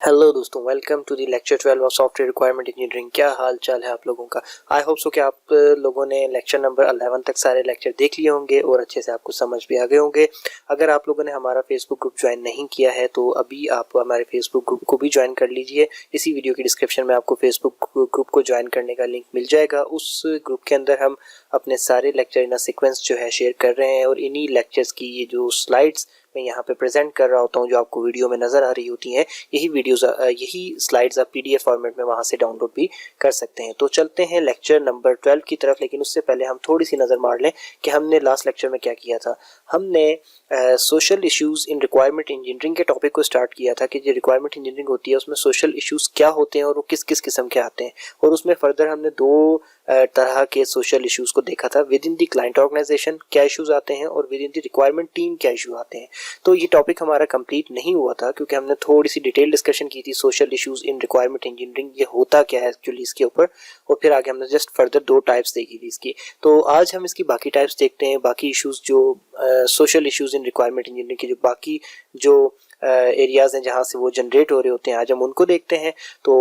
Hello दोस्तों, welcome to the lecture 12 of software requirement engineering. क्या हाल चाल है आप लोगों का। आई होप सो कि आप लोगों ने लेक्चर नंबर 11 तक सारे लेक्चर देख लिए होंगे और अच्छे से आपको समझ भी आ गए होंगे। अगर आप लोगों ने हमारा फेसबुक ग्रुप ज्वाइन नहीं किया है तो अभी आप हमारे फेसबुक ग्रुप को भी ज्वाइन कर लीजिए। इसी वीडियो की डिस्क्रिप्शन में आपको फेसबुक ग्रुप को ज्वाइन करने का लिंक मिल जाएगा। उस ग्रुप के अंदर हम अपने सारे लेक्चर इन सीक्वेंस जो है शेयर कर रहे हैं और इन्हीं लेक्चर्स की ये जो स्लाइड्स मैं यहाँ पे प्रेजेंट कर रहा होता हूँ, जो आपको वीडियो में नज़र आ रही होती हैं, यही स्लाइड्स आप पीडीएफ फॉर्मेट में वहाँ से डाउनलोड भी कर सकते हैं। तो चलते हैं लेक्चर नंबर 12 की तरफ, लेकिन उससे पहले हम थोड़ी सी नज़र मार लें कि हमने लास्ट लेक्चर में क्या किया था। हमने सोशल इश्यूज़ इन रिक्वायरमेंट इंजीनियरिंग के टॉपिक को स्टार्ट किया था कि जो रिक्वायरमेंट इंजीनियरिंग होती है उसमें सोशल इश्यूज़ क्या होते हैं और वो किस किस किस्म के आते हैं। और उसमें फर्दर हमने दो तरह के सोशल इश्यूज़ को देखा था। Within the client organization issues इश्यूज़ आते हैं और within the requirement team क्या इशू आते हैं। तो ये टॉपिक हमारा कंप्लीट नहीं हुआ था क्योंकि हमने थोड़ी सी डिटेल डिस्कशन की थी सोशल इश्यूज़ इन रिक्वायरमेंट इंजीनियरिंग, ये होता क्या है एक्चुअली इसके ऊपर, और फिर आगे हमने जस्ट फर्दर दो टाइप्स देखी थी इसकी। तो आज हम इसकी बाकी टाइप्स देखते हैं, बाकी इश्यूज़ जो सोशल इश्यूज़ इन रिक्वायरमेंट इंजीनियरिंग के जो बाकी जो एरियाज़ हैं जहाँ से वो जनरेट हो रहे होते हैं, आज हम उनको देखते हैं। तो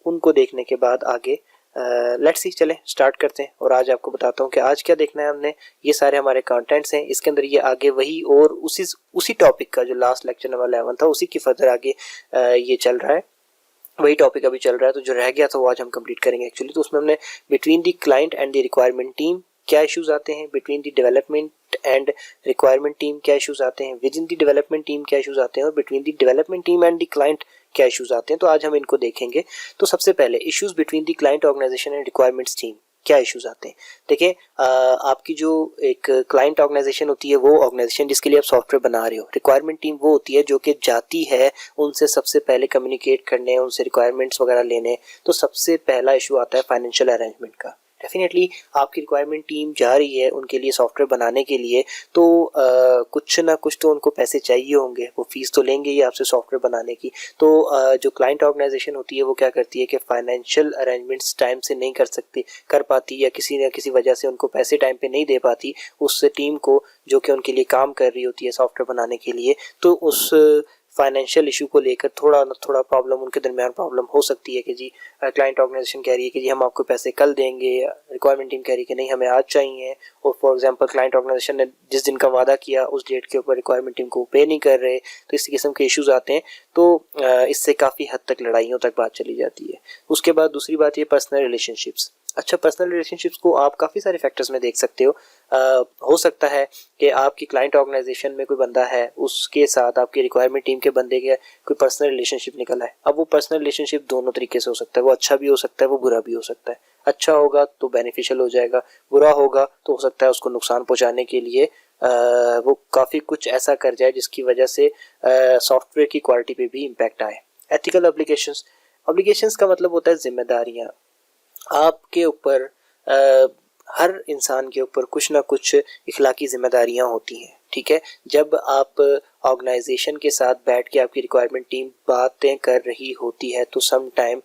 उनको देखने के बाद आगे लेट्स सी चले स्टार्ट करते हैं। और आज आपको बताता हूँ कि आज क्या देखना है हमने। ये सारे हमारे कंटेंट्स हैं, इसके अंदर ये आगे वही और उसी टॉपिक का जो लास्ट लेक्चर नंबर 11 था उसी की फर्दर आगे ये चल रहा है, वही टॉपिक अभी चल रहा है। तो जो रह गया था वो आज हम कंप्लीट करेंगे एक्चुअली। तो उसमें हमने between the client and the requirement team क्या इश्यूज आते हैं, between the development and requirement team क्या इश्यूज आते हैं, with in the development team क्या इश्यूज आते हैं और between the development team and the client क्या इश्यूज आते हैं। तो आज हम इनको देखेंगे। तो सबसे पहले issues between the client organization and requirements team क्या इश्यूज आते हैं। देखिए, आपकी जो एक क्लाइंट ऑर्गेनाइजेशन होती है वो ऑर्गेनाइजेशन जिसके लिए आप सॉफ्टवेयर बना रहे हो। रिक्वायरमेंट टीम वो होती है जो कि जाती है उनसे सबसे पहले कम्युनिकेट करने, उनसे रिक्वायरमेंट्स वगैरह लेने। तो सबसे पहला इशू आता है फाइनेंशियल अरेंजमेंट का। डेफिनेटली आपकी रिक्वायरमेंट टीम जा रही है उनके लिए सॉफ्टवेयर बनाने के लिए, तो कुछ ना कुछ तो उनको पैसे चाहिए होंगे, वो फीस तो लेंगे ही आपसे सॉफ्टवेयर बनाने की। तो जो क्लाइंट ऑर्गेनाइजेशन होती है वो क्या करती है कि फाइनेंशियल अरेंजमेंट्स टाइम से नहीं कर पाती या किसी न किसी वजह से उनको पैसे टाइम पे नहीं दे पाती उस टीम को जो कि उनके लिए काम कर रही होती है सॉफ्टवेयर बनाने के लिए। तो उस फाइनेंशियल इशू को लेकर थोड़ा ना थोड़ा प्रॉब्लम उनके दरमियान प्रॉब्लम हो सकती है कि जी क्लाइंट ऑर्गेनाइजेशन कह रही है कि जी हम आपको पैसे कल देंगे, रिक्वायरमेंट टीम कह रही है कि नहीं हमें आज चाहिए। और फॉर एग्जांपल क्लाइंट ऑर्गेनाइजेशन ने जिस दिन का वादा किया उस डेट के ऊपर रिक्वायरमेंट टीम को पे नहीं कर रहे, तो इस किस्म के इश्यूज आते हैं। तो इससे काफ़ी हद तक लड़ाइयों तक बात चली जाती है। उसके बाद दूसरी बात ये पर्सनल रिलेशनशिप्स। अच्छा, पर्सनल रिलेशनशिप्स को आप काफ़ी सारे फैक्टर्स में देख सकते हो। हो सकता है कि आपकी क्लाइंट ऑर्गेनाइजेशन में कोई बंदा है, उसके साथ आपकी रिक्वायरमेंट टीम के बंदे के कोई पर्सनल रिलेशनशिप निकला है। अब वो पर्सनल रिलेशनशिप दोनों तरीके से हो सकता है, वो अच्छा भी हो सकता है, वो बुरा भी हो सकता है। अच्छा होगा तो बेनिफिशियल हो जाएगा, बुरा होगा तो हो सकता है उसको नुकसान पहुंचाने के लिए वो काफ़ी कुछ ऐसा कर जाए जिसकी वजह से सॉफ्टवेयर की क्वालिटी पे भी इम्पैक्ट आए। एथिकल ऑब्लिगेशंस का मतलब होता है जिम्मेदारियाँ। आपके ऊपर हर इंसान के ऊपर कुछ ना कुछ इखलाकी जिम्मेदारियां होती हैं, ठीक है। जब आप ऑर्गेनाइजेशन के साथ बैठ के आपकी रिक्वायरमेंट टीम बातें कर रही होती है तो सम टाइम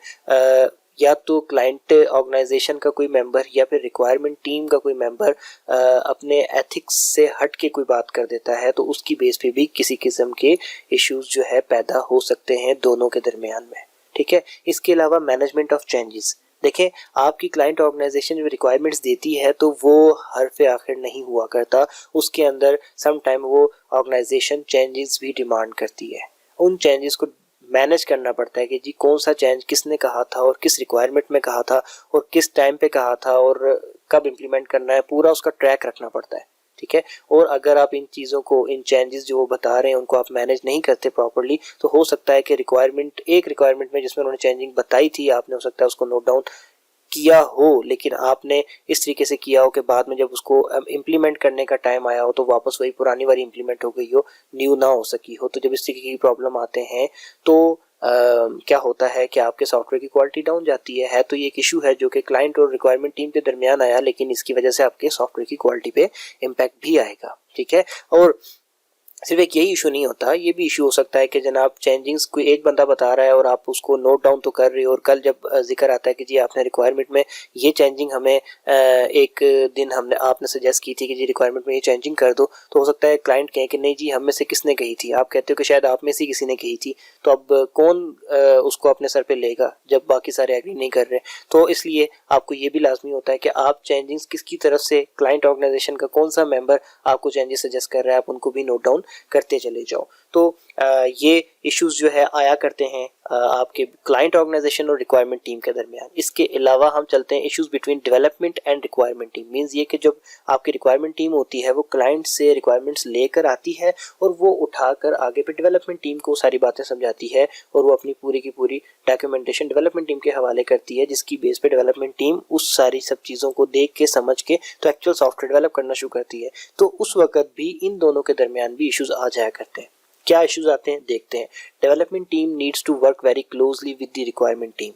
या तो क्लाइंट ऑर्गेनाइजेशन का कोई मेंबर या फिर रिक्वायरमेंट टीम का कोई मेंबर अपने एथिक्स से हट के कोई बात कर देता है, तो उसकी बेस पे भी किसी किस्म के इश्यूज जो है पैदा हो सकते हैं दोनों के दरमियान में, ठीक है। इसके अलावा मैनेजमेंट ऑफ चेंजेस। देखें, आपकी क्लाइंट ऑर्गेनाइजेशन जो रिक्वायरमेंट्स देती है तो वो हरफ आखिर नहीं हुआ करता, उसके अंदर सम टाइम वो ऑर्गेनाइजेशन चेंजेस भी डिमांड करती है। उन चेंजेस को मैनेज करना पड़ता है कि जी कौन सा चेंज किसने कहा था और किस रिक्वायरमेंट में कहा था और किस टाइम पे कहा था और कब इम्प्लीमेंट करना है, पूरा उसका ट्रैक रखना पड़ता है, ठीक है। और अगर आप इन चीज़ों को, इन चेंजेस जो वो बता रहे हैं उनको आप मैनेज नहीं करते प्रॉपर्ली, तो हो सकता है कि एक रिक्वायरमेंट में जिसमें उन्होंने चेंजिंग बताई थी आपने हो सकता है उसको नोट डाउन किया हो, लेकिन आपने इस तरीके से किया हो कि बाद में जब उसको इम्प्लीमेंट करने का टाइम आया हो तो वापस वही पुरानी वाली इम्प्लीमेंट हो गई हो, न्यू ना हो सकी हो। तो जब इस तरीके की प्रॉब्लम आते हैं तो क्या होता है कि आपके सॉफ्टवेयर की क्वालिटी डाउन जाती है। तो ये एक इशू है जो कि क्लाइंट और रिक्वायरमेंट टीम के दरमियान आया, लेकिन इसकी वजह से आपके सॉफ्टवेयर की क्वालिटी पे इम्पैक्ट भी आएगा, ठीक है। और सिर्फ एक यही इशू नहीं होता, ये भी इशू हो सकता है कि जनाब चेंजिंग्स कोई एक बंदा बता रहा है और आप उसको नोट डाउन तो कर रहे हो, और कल जब जिक्र आता है कि जी आपने रिक्वायरमेंट में ये चेंजिंग हमें एक दिन हमने आपने सजेस्ट की थी कि जी रिक्वायरमेंट में ये चेंजिंग कर दो, तो हो सकता है क्लाइंट कहे कि नहीं जी हम में से किसने कही थी, आप कहते हो कि शायद आप में से किसी ने कही थी, तो अब कौन उसको अपने सर पे लेगा जब बाकी सारे एग्री नहीं कर रहे। तो इसलिए आपको ये भी लाजमी होता है कि आप चेंजिंग्स किसकी तरफ से, क्लाइंट ऑर्गेनाइजेशन का कौन सा मेंबर आपको चेंजेस सजेस्ट कर रहा है, आप उनको भी नोट डाउन करते चले जाओ। तो ये इश्यूज जो है आया करते हैं आपके क्लाइंट ऑर्गेनाइजेशन और रिक्वायरमेंट टीम के दरमियान। इसके अलावा हम चलते हैं issues between development and requirement team. Means ये कि जब आपकी रिक्वायरमेंट टीम होती है वो क्लाइंट से रिक्वायरमेंट्स लेकर आती है और वो उठाकर आगे पे डेवलपमेंट टीम को सारी बातें समझाती है और वो अपनी पूरी की पूरी डॉक्यूमेंटेशन डेवलपमेंट टीम के हवाले करती है, जिसकी बेस पे डेवलपमेंट टीम उस सारी सब चीज़ों को देख के समझ के तो एक्चुअल सॉफ्टवेयर डेवलप करना शुरू करती है। तो उस वक्त भी इन दोनों के दरमियान भी इश्यूज आ जाया करते हैं। क्या इश्यूज आते हैं देखते हैं। Development team needs to work very closely with the requirement team.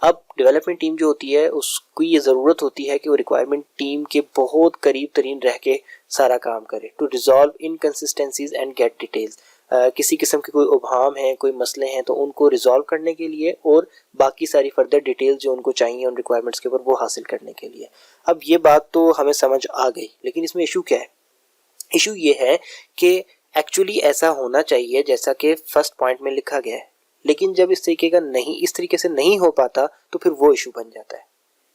अब डेवलपमेंट टीम जो होती है उसको ये ज़रूरत होती है कि वो रिक्वायरमेंट टीम के बहुत करीब तरीन रह के सारा काम करे, to resolve inconsistencies and get details. किसी किस्म के कोई उबहाम हैं, कोई मसले हैं, तो उनको रिजॉल्व करने के लिए और बाकी सारी फर्दर डिटेल्स जो उनको चाहिए उन रिक्वायरमेंट्स के ऊपर वो हासिल करने के लिए। अब ये बात तो हमें समझ आ गई, लेकिन इसमें इशू क्या है? इशू ये है कि एक्चुअली ऐसा होना चाहिए जैसा कि फर्स्ट पॉइंट में लिखा गया है, लेकिन जब इस तरीके से नहीं हो पाता तो फिर वो इशू बन जाता है।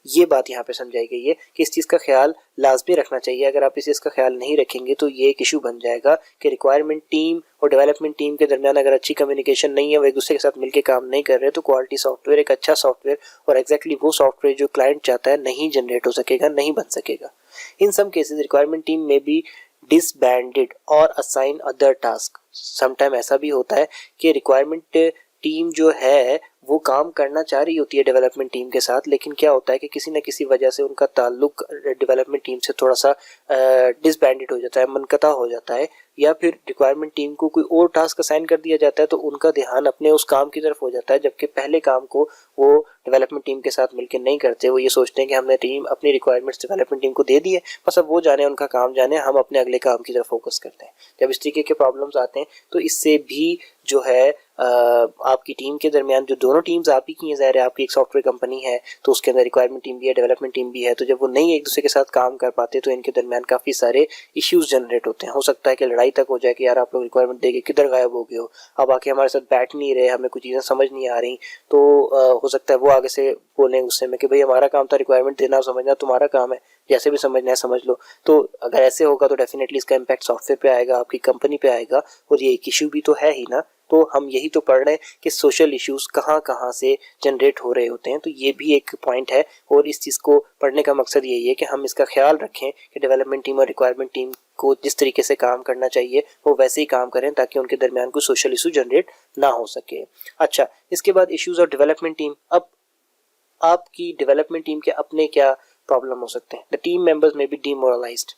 ये बात यहाँ पे समझाई गई है कि इस चीज़ का ख्याल लाजमी रखना चाहिए। अगर आप इस चीज़ का ख्याल नहीं रखेंगे तो ये एक इशू बन जाएगा कि रिक्वायरमेंट टीम और डेवलपमेंट टीम के दरमियान अगर अच्छी कम्युनिकेशन नहीं है, वो एक दूसरे के साथ मिलकर काम नहीं कर रहे, तो क्वालिटी सॉफ्टवेयर, एक अच्छा सॉफ्टवेयर और एग्जैक्टली वो सॉफ्टवेयर जो क्लाइंट चाहता है नहीं जनरेट हो सकेगा, नहीं बन सकेगा। इन सम केसेस रिक्वायरमेंट टीम में भी डिसबैंडेड और असाइन अदर टास्क। समटाइम ऐसा भी होता है कि रिक्वायरमेंट टीम जो है वो काम करना चाह रही होती है डेवलपमेंट टीम के साथ, लेकिन क्या होता है कि किसी न किसी वजह से उनका ताल्लुक डेवलपमेंट टीम से थोड़ा सा डिसबैंडेड हो जाता है, मनकता हो जाता है, या फिर रिक्वायरमेंट टीम को कोई और टास्क असाइन कर दिया जाता है तो उनका ध्यान अपने उस काम की तरफ हो जाता है, जबकि पहले काम को वो डेवलपमेंट टीम के साथ मिलकर नहीं करते। वो ये सोचते हैं कि हमने टीम अपनी रिक्वायरमेंट्स डेवलपमेंट टीम को दे दी है, बस अब वो जाने उनका काम जाने, हम अपने अगले काम की तरफ फोकस करते हैं। जब इस तरीके के प्रॉब्लम्स आते हैं तो इससे भी जो है आपकी टीम के दरमियान, जो दोनों टीम्स आप ही की हैं, ज़ाहिर है आपकी एक सॉफ्टवेयर कंपनी है तो उसके अंदर रिक्वायरमेंट टीम भी है, डेवलपमेंट टीम भी है, तो जब वो नहीं एक दूसरे के साथ काम कर पाते तो इनके दरमियान काफ़ी सारे इश्यूज जनरेट होते हैं। हो सकता है कि लड़ाई तक हो जाए कि यार आप लोग रिक्वायरमेंट देके किधर गायब हो गए हो, अब आके हमारे साथ बैठ नहीं रहे, हमें कुछ चीज़ें समझ नहीं आ रही। तो हो सकता है वो आगे से बोलें गुस्से में कि भाई हमारा काम था रिक्वायरमेंट देना और समझना, तुम्हारा काम है, जैसे भी समझना है समझ लो। तो अगर ऐसे होगा तो डेफिनेटली इसका इम्पैक्ट सॉफ्टवेयर पे आएगा, आपकी कंपनी पे आएगा, और ये एक इशू भी तो है ही ना। तो हम यही तो पढ़ रहे हैं कि सोशल इश्यूज कहाँ कहाँ से जनरेट हो रहे होते हैं, तो ये भी एक पॉइंट है। और इस चीज़ को पढ़ने का मकसद यही है कि हम इसका ख्याल रखें कि डेवलपमेंट टीम और रिक्वायरमेंट टीम को जिस तरीके से काम करना चाहिए वो वैसे ही काम करें, ताकि उनके दरमियान कोई सोशल इशू जनरेट ना हो सके। अच्छा, इसके बाद इश्यूज ऑफ डेवलपमेंट टीम। अब आपकी डेवलपमेंट टीम के अपने क्या प्रॉब्लम हो सकते हैं? द टीम मेंबर्स में बी डीमोरलाइज्ड।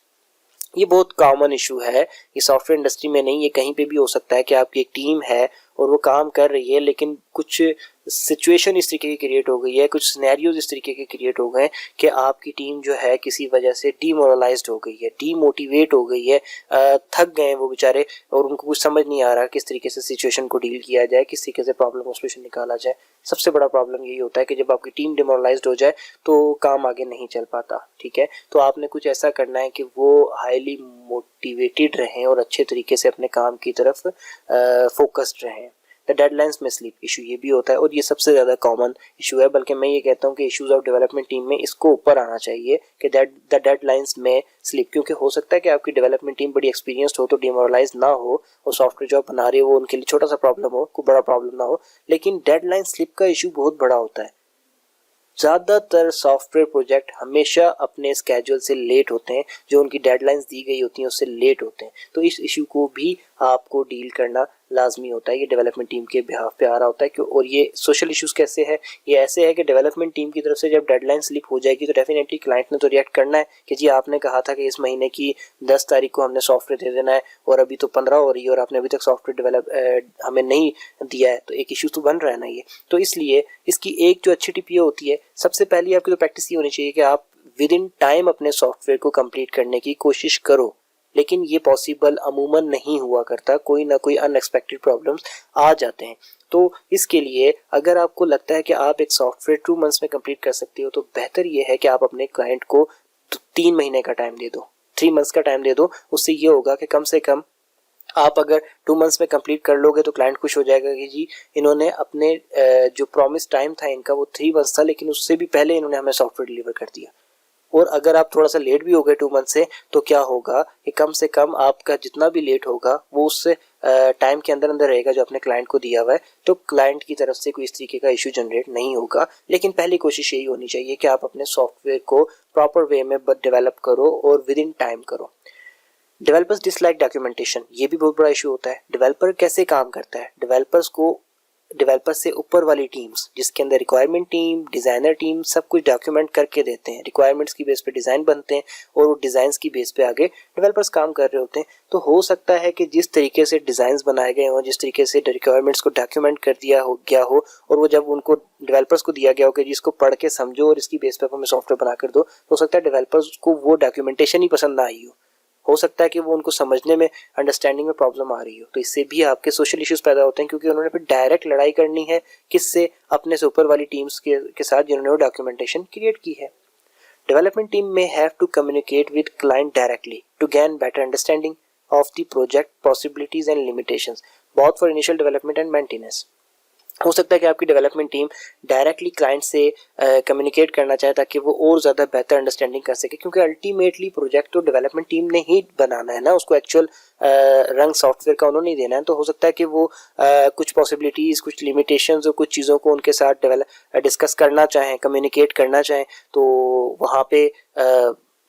ये बहुत कॉमन इशू है, ये सॉफ्टवेयर इंडस्ट्री में नहीं, ये कहीं पे भी हो सकता है कि आपकी एक टीम है और वो काम कर रही है, लेकिन कुछ सिचुएशन इस तरीके की क्रिएट हो गई है, कुछ सिनेरियोज इस तरीके के क्रिएट हो गए कि आपकी टीम जो है किसी वजह से डीमोरलाइज्ड हो गई है, डीमोटिवेट हो गई है, थक गए हैं वो बेचारे, और उनको कुछ समझ नहीं आ रहा किस तरीके से सिचुएशन को डील किया जाए, किस तरीके से प्रॉब्लम का सॉल्यूशन निकाला जाए। सबसे बड़ा प्रॉब्लम यही होता है कि जब आपकी टीम डिमोरलाइज्ड हो जाए तो काम आगे नहीं चल पाता। ठीक है, तो आपने कुछ ऐसा करना है कि वो हाईली मोटिवेटेड रहें और अच्छे तरीके से अपने काम की तरफ फोकस्ड रहें। द डेडलाइंस में स्लीप इशू ये भी होता है, और ये सबसे ज़्यादा कॉमन इशू है, बल्कि मैं ये कहता हूँ कि इश्यूज ऑफ डेवलपमेंट टीम में इसको ऊपर आना चाहिए कि द डेडलाइंस में स्लीप। क्योंकि हो सकता है कि आपकी डेवलपमेंट टीम बड़ी एक्सपीरियंस्ड हो तो डिमोरलाइज ना हो, और सॉफ्टवेयर जो आप बना रहे हो वो उनके लिए छोटा सा प्रॉब्लम हो, कोई बड़ा प्रॉब्लम ना हो, लेकिन डेडलाइन स्लिप का इशू बहुत बड़ा होता है। ज़्यादातर सॉफ्टवेयर प्रोजेक्ट हमेशा अपने स्केड्यूल से लेट होते हैं, जो उनकी डेडलाइंस दी गई होती हैं उससे लेट होते हैं, तो इस इशू को भी आपको डील करना लाजमी होता है। ये डेवलपमेंट टीम के बिहाफ पे आ रहा होता है क्यों। और ये सोशल इश्यूज कैसे है? ये ऐसे है कि डेवलपमेंट टीम की तरफ से जब डेडलाइन स्लिप हो जाएगी तो डेफिनेटली क्लाइंट ने तो रिएक्ट करना है कि जी आपने कहा था कि इस महीने की 10 तारीख को हमने सॉफ्टवेयर दे देना है, और अभी तो 15 हो रही है और आपने अभी तक सॉफ्टवेयर हमें नहीं दिया है, तो एक इशू तो बन रहा है ना ये। तो इसलिए इसकी एक जो अच्छी टिप ये होती है, सबसे पहले आपकी तो प्रैक्टिस ये होनी चाहिए कि आप विद इन टाइम अपने सॉफ्टवेयर को कंप्लीट करने की कोशिश करो। लेकिन ये पॉसिबल अमूमन नहीं हुआ करता, कोई ना कोई अनएक्सपेक्टेड प्रॉब्लम्स आ जाते हैं। तो इसके लिए अगर आपको लगता है कि आप एक सॉफ्टवेयर 2 मंथ्स में कंप्लीट कर सकते हो तो बेहतर ये है कि आप अपने क्लाइंट को 3 महीने का टाइम दे दो, 3 मंथ्स का टाइम दे दो। उससे ये होगा कि कम से कम आप अगर 2 मंथ्स में कंप्लीट कर लोगे तो क्लाइंट खुश हो जाएगा कि जी इन्होंने अपने जो प्रॉमिस टाइम था इनका वो 3 मंथ्स था, लेकिन उससे भी पहले इन्होंने हमें सॉफ्टवेयर डिलीवर कर दिया। और अगर आप थोड़ा सा लेट भी हो गए 2 मंथ से तो क्या होगा कि कम से कम आपका जितना भी लेट होगा वो उससे टाइम के अंदर अंदर रहेगा जो अपने क्लाइंट को दिया हुआ है, तो क्लाइंट की तरफ से कोई इस तरीके का इशू जनरेट नहीं होगा। लेकिन पहली कोशिश यही होनी चाहिए कि आप अपने सॉफ्टवेयर को प्रॉपर वे में डेवलप करो और विद इन टाइम करो। डेवलपर्स डिसलाइक डॉक्यूमेंटेशन, ये भी बहुत बड़ा इशू होता है। डेवलपर कैसे काम करता है, डेवलपर से ऊपर वाली टीम्स जिसके अंदर रिक्वायरमेंट टीम, डिजाइनर टीम सब कुछ डॉक्यूमेंट करके देते हैं। रिक्वायरमेंट्स की बेस पे डिजाइन बनते हैं और वो डिजाइन्स की बेस पे आगे डेवलपर्स काम कर रहे होते हैं। तो हो सकता है कि जिस तरीके से डिजाइन्स बनाए गए हों, जिस तरीके से रिक्वायरमेंट्स को डॉक्यूमेंट कर दिया हो गया हो और वो जब उनको डेवलपर्स को दिया गया हो कि जिसको पढ़ के समझो और इसकी बेस पे हमें सॉफ्टवेयर बना कर दो, तो हो सकता है डेवलपर्स को वो डॉक्यूमेंटेशन ही पसंद ना आई हो सकता है कि वो उनको समझने में, अंडरस्टैंडिंग में प्रॉब्लम आ रही हो। तो इससे भी आपके सोशल इश्यूज पैदा होते हैं क्योंकि उन्होंने फिर डायरेक्ट लड़ाई करनी है किससे, अपने से ऊपर वाली टीम्स के साथ जिन्होंने वो डॉक्यूमेंटेशन क्रिएट की है। Development team may have to communicate with client directly to gain better understanding of the project possibilities and limitations both for initial development and maintenance. हो सकता है कि आपकी डेवलपमेंट टीम डायरेक्टली क्लाइंट से communicate करना चाहे ताकि वो और ज़्यादा बेहतर अंडरस्टैंडिंग कर सके, क्योंकि अल्टीमेटली प्रोजेक्ट तो डेवलपमेंट टीम ने ही बनाना है ना, उसको एक्चुअल रंग सॉफ्टवेयर का उन्होंने ही देना है। तो हो सकता है कि वो कुछ पॉसिबिलिटीज़, कुछ लिमिटेशंस और कुछ चीज़ों को उनके साथ डिस्कस करना चाहें, कम्युनिकेट करना चाहें। तो वहाँ पे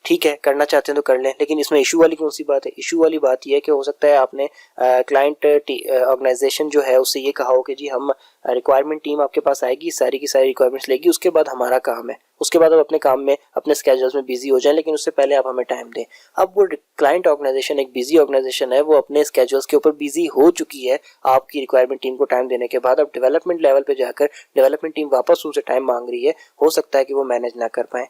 ठीक है, करना चाहते हैं तो कर लें, लेकिन इसमें इशू वाली कौन सी बात है। इशू वाली बात यह है कि हो सकता है आपने क्लाइंट ऑर्गेनाइजेशन जो है उससे ये कहा हो कि जी हम रिक्वायरमेंट टीम आपके पास आएगी, सारी की सारी रिक्वायरमेंट्स लेगी, उसके बाद हमारा काम है, उसके बाद आप अपने काम में, अपने स्केड्यूल्स में बिजी हो जाएं, लेकिन उससे पहले आप हमें टाइम दें। अब वो क्लाइंट ऑर्गेनाइजेशन एक बिजी ऑर्गेनाइजेशन है, वो अपने स्केड्यूल्स के ऊपर बिजी हो चुकी है आपकी रिक्वायरमेंट टीम को टाइम देने के बाद। अब डेवलपमेंट लेवल पे जाकर डेवलपमेंट टीम वापस उनसे टाइम मांग रही है, हो सकता है कि वो मैनेज ना कर पाए,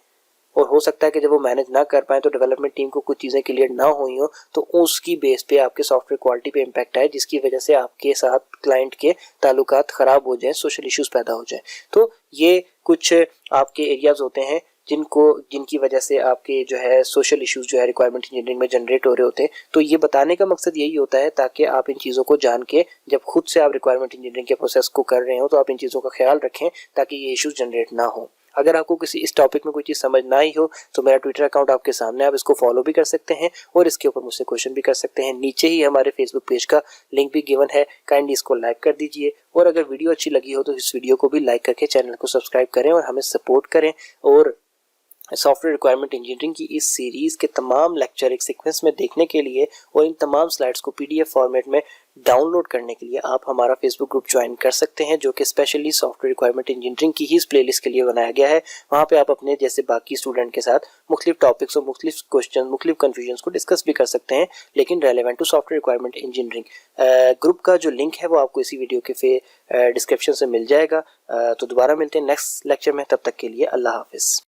और हो सकता है कि जब वो मैनेज ना कर पाए तो डेवलपमेंट टीम को कुछ चीज़ें क्लियर ना हुई हो तो उसकी बेस पे आपके सॉफ्टवेयर क्वालिटी पे इम्पैक्ट आए, जिसकी वजह से आपके साथ क्लाइंट के ताल्लुकात ख़राब हो जाए, सोशल इश्यूज पैदा हो जाए। तो ये कुछ आपके एरियाज होते हैं जिनकी वजह से आपके जो है सोशल इश्यूज जो है रिक्वायरमेंट इंजीनियरिंग में जनरेट हो रहे होते हैं। तो ये बताने का मकसद यही होता है ताकि आप इन चीज़ों को जान के जब खुद से आप रिक्वायरमेंट इंजीनियरिंग के प्रोसेस को कर रहे हो तो आप इन चीज़ों का ख्याल रखें ताकि ये इश्यूज जनरेट ना हो। अगर आपको किसी इस टॉपिक में कोई चीज़ समझ ना आई हो तो मेरा ट्विटर अकाउंट आपके सामने, आप इसको फॉलो भी कर सकते हैं और इसके ऊपर मुझसे क्वेश्चन भी कर सकते हैं। नीचे ही हमारे फेसबुक पेज का लिंक भी गिवन है, काइंडली इसको लाइक कर दीजिए। और अगर वीडियो अच्छी लगी हो तो इस वीडियो को भी लाइक करके चैनल को सब्सक्राइब करें और हमें सपोर्ट करें। और सॉफ्टवेयर रिक्वायरमेंट इंजीनियरिंग की इस सीरीज़ के तमाम लेक्चर एक सीक्वेंस में देखने के लिए और इन तमाम स्लाइड्स को PDF फॉर्मेट में डाउनलोड करने के लिए आप हमारा फेसबुक ग्रुप ज्वाइन कर सकते हैं, जो कि स्पेशली सॉफ्टवेयर रिक्वायरमेंट इंजीनियरिंग की ही इस प्लेलिस्ट के लिए बनाया गया है। वहाँ पे आप अपने जैसे बाकी स्टूडेंट के साथ मुख्तलिफ टॉपिक्स और मुख्तलिफ क्वेश्चन, मुख्तलिफ कन्फ्यूजन को डिस्कस भी कर सकते हैं, लेकिन relevant to software requirement engineering. Group का जो लिंक है वो आपको इसी वीडियो के डिस्क्रिप्शन से मिल जाएगा। तो दोबारा मिलते हैं नेक्स्ट लेक्चर में, तब तक के लिए अल्लाह हाफिज़।